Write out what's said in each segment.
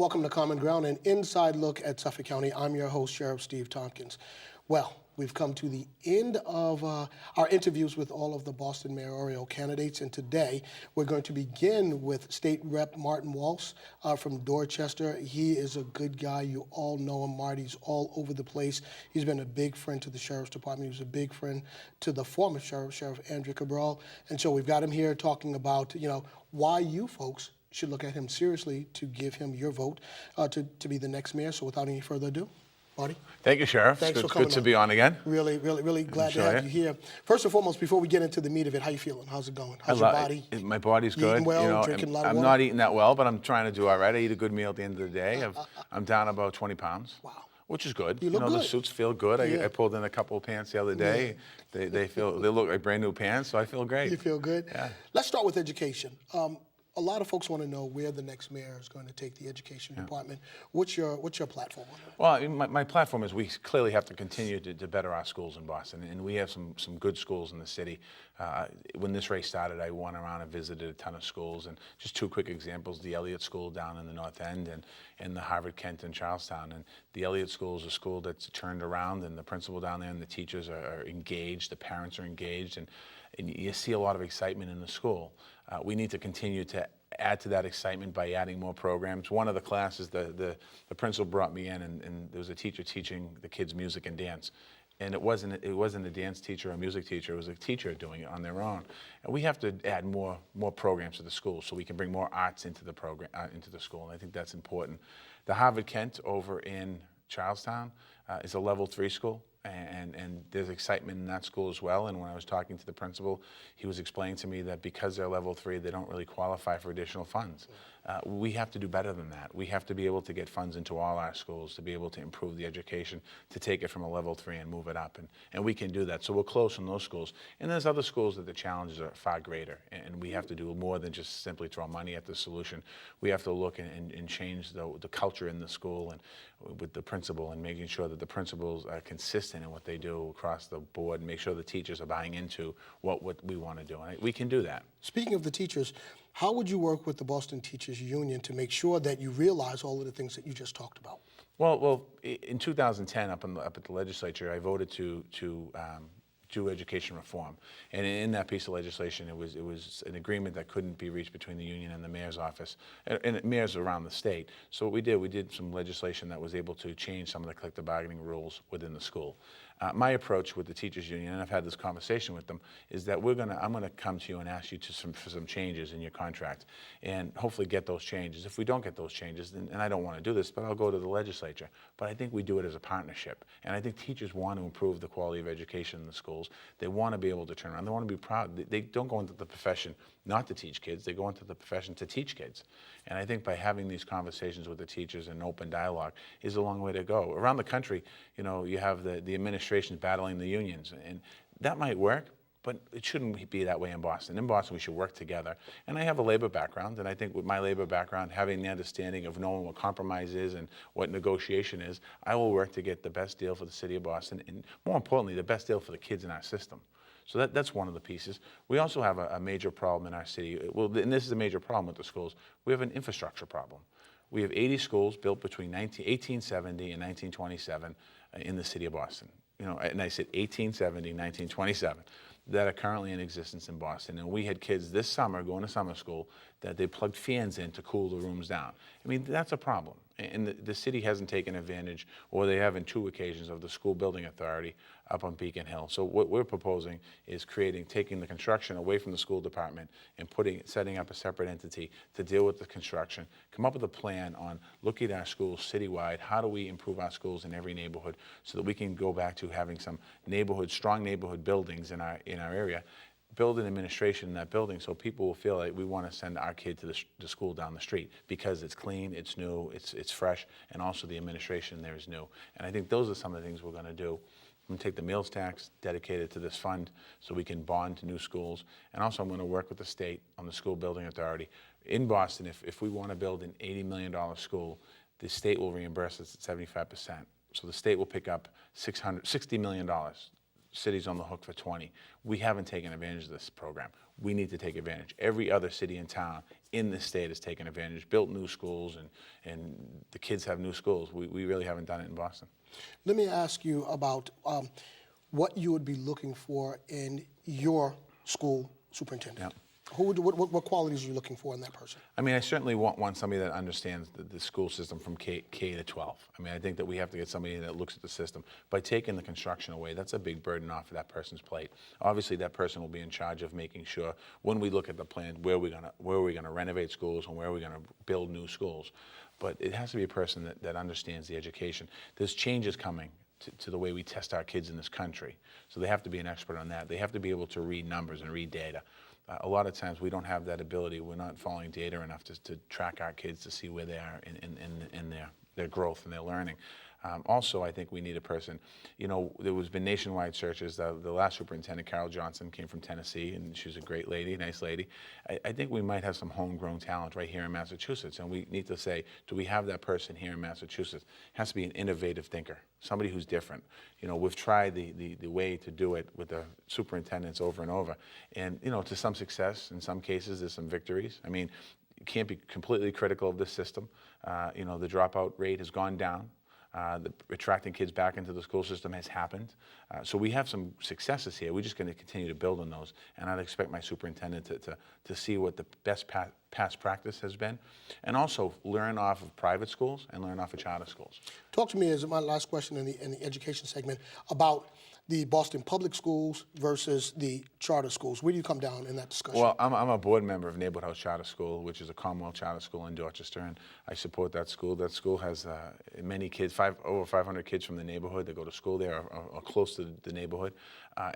welcome to Common Ground, an inside look at Suffolk County. I'm your host, Sheriff Steve Tompkins. Well, we've come to the end of our interviews with all of the Boston mayoral candidates, and today we're going to begin with State Rep Martin Walsh from Dorchester. He is a good guy. You all know him. Marty's all over the place. He's been a big friend to the Sheriff's Department. He was a big friend to the former Sheriff Andrew Cabral. And so we've got him here talking about, why you folks should look at him seriously to give him your vote to be the next mayor. So without any further ado, Marty. Thank you, Sheriff. Thanks it's for coming good to be on again. Really glad to have you here. First and foremost, before we get into the meat of it, how you feeling? How's it going? How's your body? My body's good. Eating well, drinking a lot of water? I'm not eating that well, but I'm trying to do all right. I eat a good meal at the end of the day. I'm down about 20 pounds. Wow. Which is good. You look good. The suits feel good. I pulled in a couple of pants the other day. Yeah. They look like brand new pants, so I feel great. You feel good? Yeah. Let's start with education. A lot of folks want to know where the next mayor is going to take the education department. What's your platform on that? Well, my platform is we clearly have to continue to better our schools in Boston, and we have some good schools in the city. When this race started, I went around and visited a ton of schools, and just two quick examples: the Elliott School down in the North End, and the Harvard Kent in Charlestown. And the Elliott School is a school that's turned around, and the principal down there and the teachers are engaged, the parents are engaged, and you see a lot of excitement in the school. We need to continue to add to that excitement by adding more programs. One of the classes, the principal brought me in, and there was a teacher teaching the kids music and dance. And it wasn't a dance teacher or a music teacher, it was a teacher doing it on their own. And we have to add more programs to the school so we can bring more arts into the program, into the school, and I think that's important. The Harvard Kent over in Charlestown is a level 3 school. And there's excitement in that school as well. And when I was talking to the principal, he was explaining to me that because they're level 3, they don't really qualify for additional funds. We have to do better than that. We have to be able to get funds into all our schools to be able to improve the education, to take it from a level 3 and move it up. And we can do that. So we're close in those schools. And there's other schools that the challenges are far greater. And we have to do more than just simply throw money at the solution. We have to look and change the culture in the school and with the principal, and making sure that the principals are consistent in what they do across the board, and make sure the teachers are buying into what we want to do. And we can do that. Speaking of the teachers, how would you work with the Boston Teachers Union to make sure that you realize all of the things that you just talked about? Well, in 2010, up at the legislature, I voted to do education reform, and in that piece of legislation, it was an agreement that couldn't be reached between the union and the mayor's office, and mayors around the state. So what we did some legislation that was able to change some of the collective bargaining rules within the school. My approach with the teachers union, and I've had this conversation with them, is that I'm gonna come to you and ask you for some changes in your contract, and hopefully get those changes. If we don't get those changes, then, and I don't want to do this, but I'll go to the legislature. But I think we do it as a partnership, and I think teachers want to improve the quality of education in the schools. They want to be able to turn around. They want to be proud. They don't go into the profession not to teach kids. They go into the profession to teach kids. And I think by having these conversations with the teachers and open dialogue is a long way to go. Around the country, you have the administrations battling the unions, and that might work, but it shouldn't be that way in Boston. In Boston, we should work together. And I have a labor background, and I think with my labor background, having the understanding of knowing what compromise is and what negotiation is, I will work to get the best deal for the city of Boston, and more importantly, the best deal for the kids in our system. So that's one of the pieces. We also have a major problem in our city. Well, and this is a major problem with the schools. We have an infrastructure problem. We have 80 schools built between 1870 and 1927 in the city of Boston. And I said 1870, 1927, that are currently in existence in Boston. And we had kids this summer going to summer school that they plugged fans in to cool the rooms down. I mean, that's a problem. And the city hasn't taken advantage, or they have in 2 occasions, of the school building authority up on Beacon Hill. So what we're proposing is taking the construction away from the school department and setting up a separate entity to deal with the construction, come up with a plan on looking at our schools citywide. How do we improve our schools in every neighborhood so that we can go back to having some strong neighborhood buildings in our area, build an administration in that building so people will feel like we want to send our kid to the school down the street because it's clean, it's new, it's fresh, and also the administration there is new. And I think those are some of the things we're going to do. I'm going to take the meals tax, dedicate it to this fund so we can bond to new schools. And also I'm going to work with the state on the school building authority. In Boston, if we want to build an $80 million school, the state will reimburse us at 75%. So the state will pick up $60 million. city's on the hook for 20. We haven't taken advantage of this program. We need to take advantage. Every other city and town in this state has taken advantage, built new schools, and the kids have new schools. We really haven't done it in Boston. Let me ask you about what you would be looking for in your school superintendent. Yeah. What qualities are you looking for in that person? I mean, I certainly want somebody that understands the school system from K to 12. I mean, I think that we have to get somebody that looks at the system. By taking the construction away, that's a big burden off of that person's plate. Obviously, that person will be in charge of making sure when we look at the plan, where are we gonna renovate schools and where are we gonna build new schools. But it has to be a person that understands the education. There's changes coming to the way we test our kids in this country. So they have to be an expert on that. They have to be able to read numbers and read data. A lot of times we don't have that ability. We're not following data enough to track our kids to see where they are in their growth and their learning. Also, I think we need a person, there was been nationwide searches. The last superintendent, Carol Johnson, came from Tennessee, and she's a great lady, nice lady. I think we might have some homegrown talent right here in Massachusetts, and we need to say, do we have that person here in Massachusetts? It has to be an innovative thinker, somebody who's different. We've tried the way to do it with the superintendents over and over, and to some success. In some cases, there's some victories. I mean, you can't be completely critical of this system. The dropout rate has gone down. Attracting kids back into the school system has happened. So we have some successes here. We're just going to continue to build on those. And I'd expect my superintendent to see what the best past practice has been, and also learn off of private schools and learn off of charter schools. Talk to me, as my last question in the education segment, about the Boston public schools versus the charter schools. Where do you come down in that discussion? Well, I'm a board member of Neighborhood House Charter School, which is a Commonwealth charter school in Dorchester, and I support that school. That school has many kids, over 500 kids from the neighborhood that go to school there, or close to the neighborhood,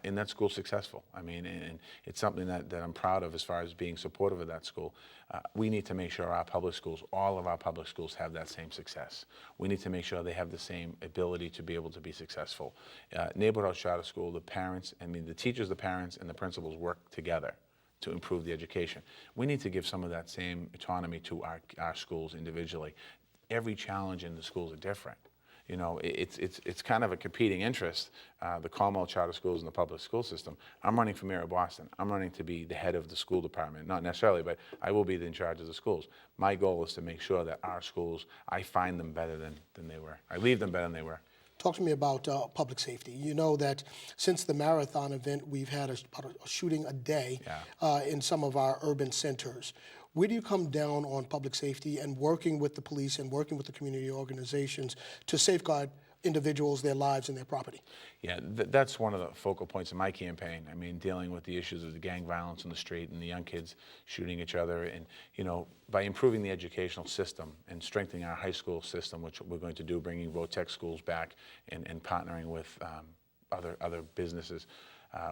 and that school's successful. I mean, and it's something that I'm proud of as far as being supportive of that school. We need to make sure our public schools, all of our public schools, have that same success. We need to make sure they have the same ability to be able to be successful. Neighborhood House Charter School, the parents, the teachers, the parents, and the principals work together to improve the education. We need to give some of that same autonomy to our schools individually. Every challenge in the schools are different. It's kind of a competing interest, the Commonwealth charter schools and the public school system. I'm running for mayor of Boston. I'm running to be the head of the school department, not necessarily, but I will be in charge of the schools. My goal is to make sure that our schools, I find them better than they were. I leave them better than they were. Talk to me about public safety. You know that since the marathon event, we've had about a shooting a day in some of our urban centers. Where do you come down on public safety and working with the police and working with the community organizations to safeguard individuals, their lives, and their property? Yeah, that's one of the focal points of my campaign. I mean, dealing with the issues of the gang violence on the street and the young kids shooting each other. And, by improving the educational system and strengthening our high school system, which we're going to do, bringing VOTEC schools back and partnering with other businesses,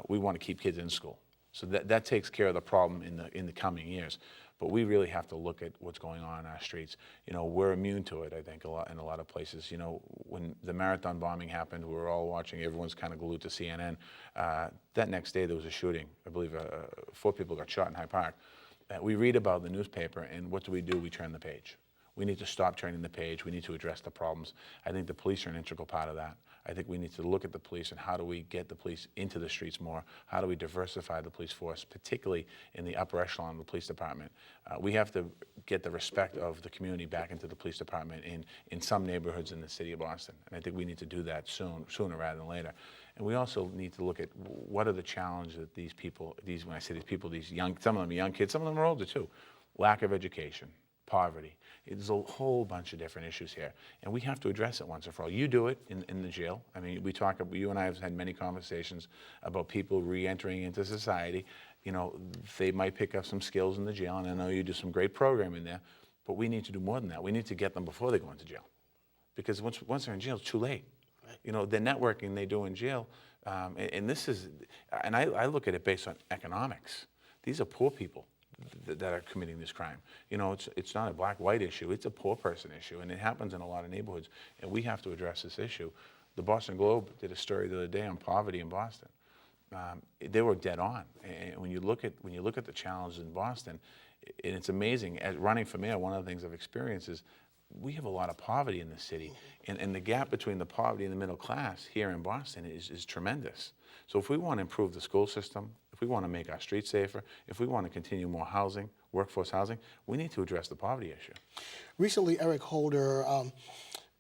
we want to keep kids in school. So that takes care of the problem in the coming years. But we really have to look at what's going on in our streets. We're immune to it, I think, in a lot of places. When the marathon bombing happened, we were all watching. Everyone's kind of glued to CNN. That next day, there was a shooting. I believe 4 people got shot in Hyde Park. We read about the newspaper, and what do? We turn the page. We need to stop turning the page. We need to address the problems. I think the police are an integral part of that. I think we need to look at the police and how do we get the police into the streets more? How do we diversify the police force, particularly in the upper echelon of the police department? We have to get the respect of the community back into the police department in some neighborhoods in the city of Boston. And I think we need to do that sooner rather than later. And we also need to look at what are the challenges that these people, when I say these people, some of them are young kids, some of them are older too. Lack of education, poverty. There's a whole bunch of different issues here, and we have to address it once and for all. You do it in the jail. I mean, you and I have had many conversations about people re-entering into society. They might pick up some skills in the jail, and I know you do some great programming there, but we need to do more than that. We need to get them before they go into jail, because once they're in jail, it's too late. Right. The networking they do in jail, and I look at it based on economics. These are poor people that are committing this crime. It's not a black-white issue, it's a poor person issue, and it happens in a lot of neighborhoods, and we have to address this issue. The Boston Globe did a story the other day on poverty in Boston. They were dead on, and when you look at the challenges in Boston, and it's amazing, as running for mayor, one of the things I've experienced is we have a lot of poverty in the city, and the gap between the poverty and the middle class here in Boston is tremendous. So if we want to improve the school system, if we want to make our streets safer, if we want to continue more housing, workforce housing, we need to address the poverty issue. Recently, Eric Holder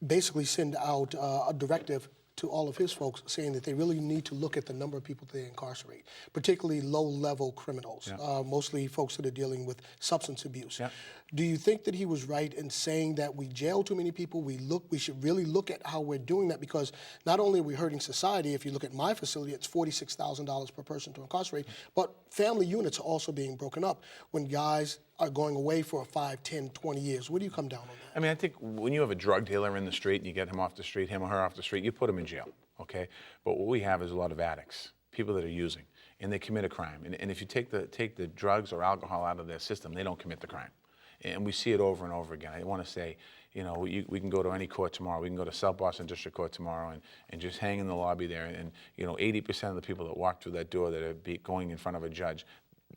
basically sent out a directive to all of his folks saying that they really need to look at the number of people they incarcerate, particularly low-level criminals, mostly folks that are dealing with substance abuse. Yeah. Do you think that he was right in saying that we jail too many people? We should really look at how we're doing that, because not only are we hurting society, if you look at my facility, it's $46,000 per person to incarcerate, but family units are also being broken up when guys are going away for 5, 10, 20 years. Where do you come down on that? I mean, I think when you have a drug dealer in the street and you get him off the street, him or her off the street, you put him in jail, okay? But what we have is a lot of addicts, people that are using, and they commit a crime. And if you take the drugs or alcohol out of their system, they don't commit the crime. And we see it over and over again. I want to say, you know, we can go to any court tomorrow. We can go to South Boston District Court tomorrow and just hang in the lobby there. And you know, 80% of the people that walk through that door that are going in front of a judge,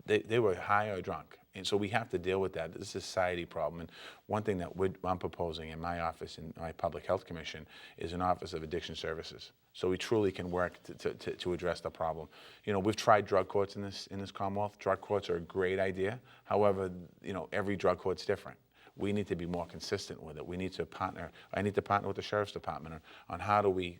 they were high or drunk. And so we have to deal with that. This is a society problem. And one thing that I'm proposing in my office, in my Public Health Commission, is an Office of Addiction Services. So we truly can work to address the problem. You know, we've tried drug courts in this Commonwealth. Drug courts are a great idea. However, you know, every drug court's different. We need to be more consistent with it. We need to partner. I need to partner with the Sheriff's Department on how do we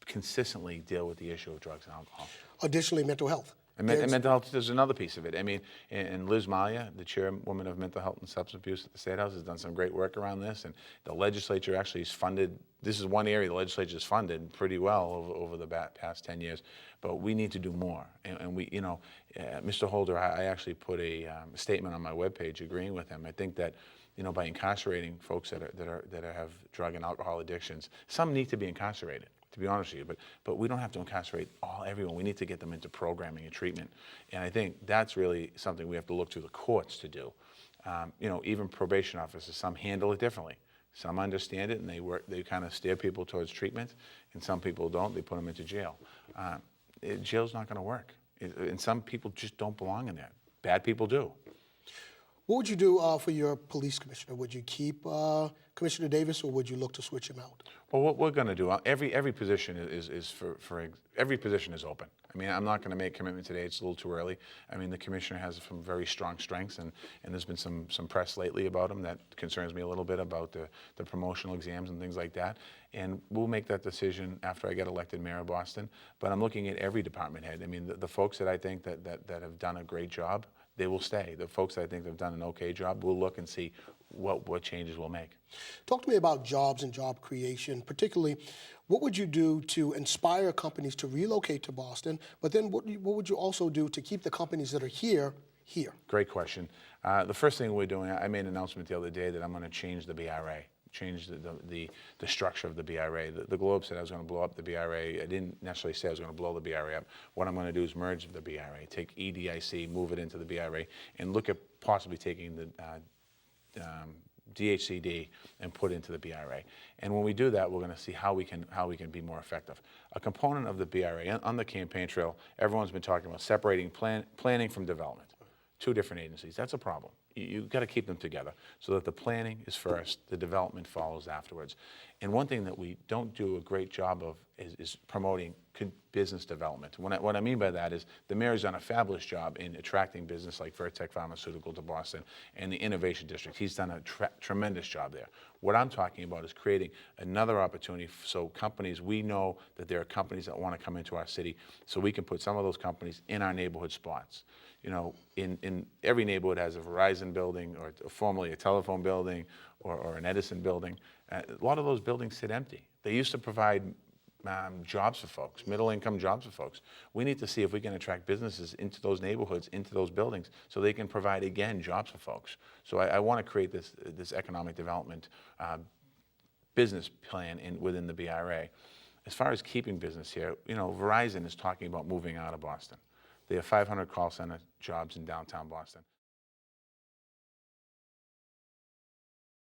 consistently deal with the issue of drugs and alcohol. Additionally, mental health. And mental health is another piece of it. I mean, and Liz Malia, the chairwoman of mental health and substance abuse at the State House, has done some great work around this. And the legislature actually is funded. This is one area the legislature is funded pretty well over the past 10 years. But we need to do more. And we, you know, Mr. Holder, I actually put a statement on my webpage agreeing with him. I think that, you know, by incarcerating folks that have drug and alcohol addictions, some need to be incarcerated, to be honest with you, but we don't have to incarcerate everyone. We need to get them into programming and treatment, and I think that's really something we have to look to the courts to do. You know, even probation officers, some handle it differently. Some understand it and they kind of steer people towards treatment, and some people don't. They put them into jail. Jail's not going to work, and some people just don't belong in there. Bad people do. What would you do for your police commissioner? Would you keep Commissioner Davis, or would you look to switch him out? Well, what we're going to do, every position every position is open. I mean, I'm not going to make a commitment today. It's a little too early. I mean, the commissioner has some very strong strengths, and there's been some press lately about him that concerns me a little bit about the promotional exams and things like that. And we'll make that decision after I get elected mayor of Boston. But I'm looking at every department head. I mean, the folks that I think that have done a great job, they will stay. The folks that I think have done an okay job, we'll look and see what changes we'll make. Talk to me about jobs and job creation, particularly what would you do to inspire companies to relocate to Boston, but then what would you also do to keep the companies that are here? Great question. The first thing we're doing, I made an announcement the other day that I'm going to change the BRA. Change the structure of the BRA. The Globe said I was going to blow up the BRA. I didn't necessarily say I was going to blow the BRA up. What I'm going to do is merge the BRA, take EDIC, move it into the BRA, and look at possibly taking the DHCD and put into the BRA. And when we do that, we're going to see how we can be more effective. A component of the BRA on the campaign trail, everyone's been talking about separating planning from development. Two different agencies. That's a problem. You've got to keep them together so that the planning is first, the development follows afterwards. And one thing that we don't do a great job of is promoting business development. What I mean by that is the mayor's done a fabulous job in attracting business like Vertec Pharmaceutical to Boston and the Innovation District. He's done a tremendous job there. What I'm talking about is creating another opportunity so companies, we know that there are companies that want to come into our city, so we can put some of those companies in our neighborhood spots. You know, in every neighborhood has a Verizon building or formerly a telephone building or an Edison building. A lot of those buildings sit empty. They used to provide jobs for folks, middle-income jobs for folks. We need to see if we can attract businesses into those neighborhoods, into those buildings, so they can provide, again, jobs for folks. So I want to create this economic development business plan within the BRA. As far as keeping business here, you know, Verizon is talking about moving out of Boston. They have 500 call center jobs in downtown Boston.